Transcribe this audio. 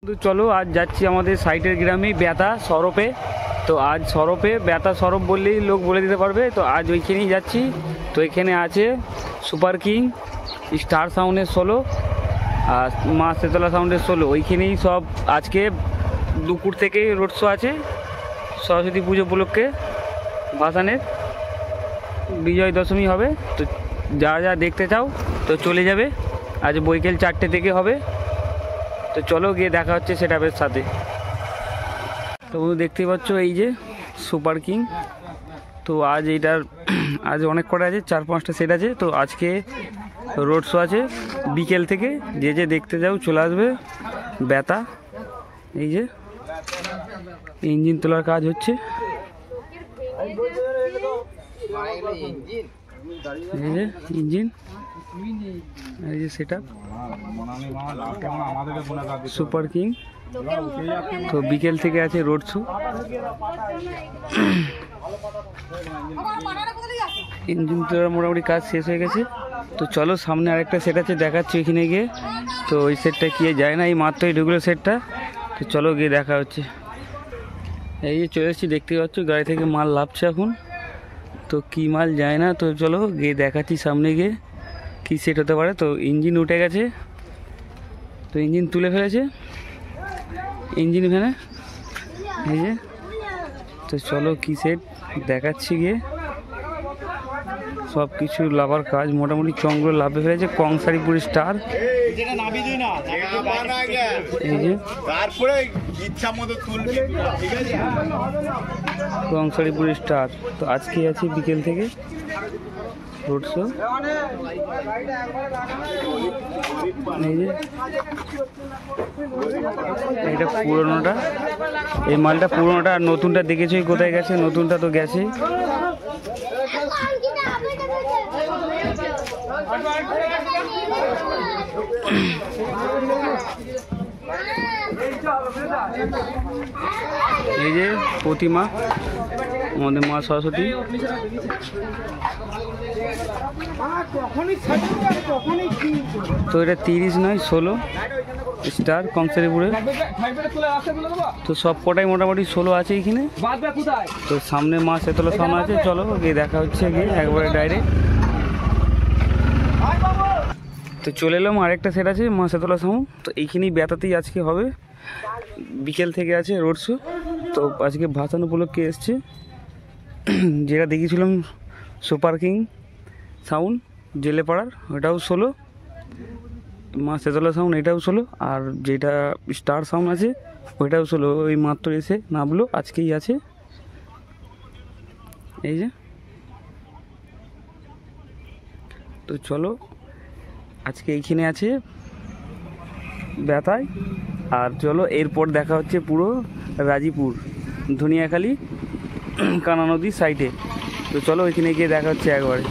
তো চলো আজ যাচ্ছি আমাদের সাইটের গ্রামে বেতা সরপে। তো আজ সরপে বেতা সরপ বললেই লোক বলে দিতে পারবে। তো আজ ওইখানেই যাচ্ছি। তো এখানে আছে সুপার কিং, স্টার সাউন্ডের 16 আর মা শেতলা সাউন্ডের 16। ওইখানেই সব আজকে দুপুর থেকে রোড শো আছে সরস্বতী পুজো উপলক্ষে। ভাসানের বিজয় দশমী হবে। তো যারা যা দেখতে চাও তো চলে যাবে। আজ বৈকাল 4টে থেকে হবে। তো চলো গিয়ে দেখা হচ্ছে সেটআপের সাথে। তো দেখতেই পাচ্ছ এই যে সুপার কিং। তো আজ এইটার আজ অনেক কটা আছে, 4-5টা সেট আছে। তো আজকে রোড শো আছে বিকেল থেকে। যে যে দেখতে যাও চলে আসবে। বেতা এই যে ইঞ্জিন তোলার কাজ হচ্ছে। এই যে ইঞ্জিন, এই যে সেটআপ সুপার কিং। তো বিকেল থেকে আছে রোড শো। ইঞ্জিন তোলার মোটামুটি কাজ শেষ হয়ে গেছে। তো চলো সামনে আরেকটা সেট আছে, দেখাচ্ছি ওইখানে গিয়ে। তো ওই সেটটা কি যায় না, এই মাত্রই ঢুকলো সেটটা। তো চলো গিয়ে দেখা হচ্ছে। এই যে চলে এসেছি, দেখতে পাচ্ছ গাড়ি থেকে মাল লাভছে এখন। তো কি মাল যায় না, তো চলো গিয়ে দেখাচ্ছি সামনে গিয়ে কি সেট হতে পারে। তো ইঞ্জিন উঠে গেছে, তো ইঞ্জিন তুলে ফেলেছে ইঞ্জিন ভ্যানে এই যে। তো চলো কি সেট দেখাচ্ছি গিয়ে। সব কিছু লাভার কাজ মোটামুটি চংগুলো লাভে ফেলেছে। কংসারিপুর স্টার এই যে, কংসারিপুর স্টার। তো আজকে আছে বিকেল থেকে রোড শো। এই যে এটা পুরোনোটা, এই মালটা পুরোনোটা। আর নতুনটা দেখেছই কোথায় গেছে, নতুনটা তো গেছে। এই যে প্রতিমা আমাদের মা সরস্বতী। তো এটা 30 নয় 16 স্টার কংসারিপুরে। তো সব কটাই মোটামুটি 16 আছে এইখানে। তো সামনে মা শেতলা সামনে আছে। চলো গিয়ে দেখা হচ্ছে গিয়ে একবারে ডাইরেক্ট। তো চলে এলাম, আরেকটা সেট আছে মা শেতলা সাউন্ড। তো এইখানেই বেতাতেই আজকে হবে, বিকেল থেকে আছে রোড শো। তো আজকে ভাসান উপলক্ষে এসছে। যেটা দেখিয়েছিলাম সুপার কিং সাউন্ড জেলেপাড়ার, ওটাও 16। মা শেতলা সাউন্ড এটাও 16। আর যেটা স্টার সাউন্ড আছে ওইটাও 16। ওই মাত্র এসে নামলো, আজকেই আছে এই যে। তো চলো আজকে এইখানে আছে বেতায়। আর চলো এরপর দেখা হচ্ছে পুরো রাজীপুর ধনিয়াখালী কানা নদীর সাইডে। তো চলো ওইখানে গিয়ে দেখা হচ্ছে একবারে।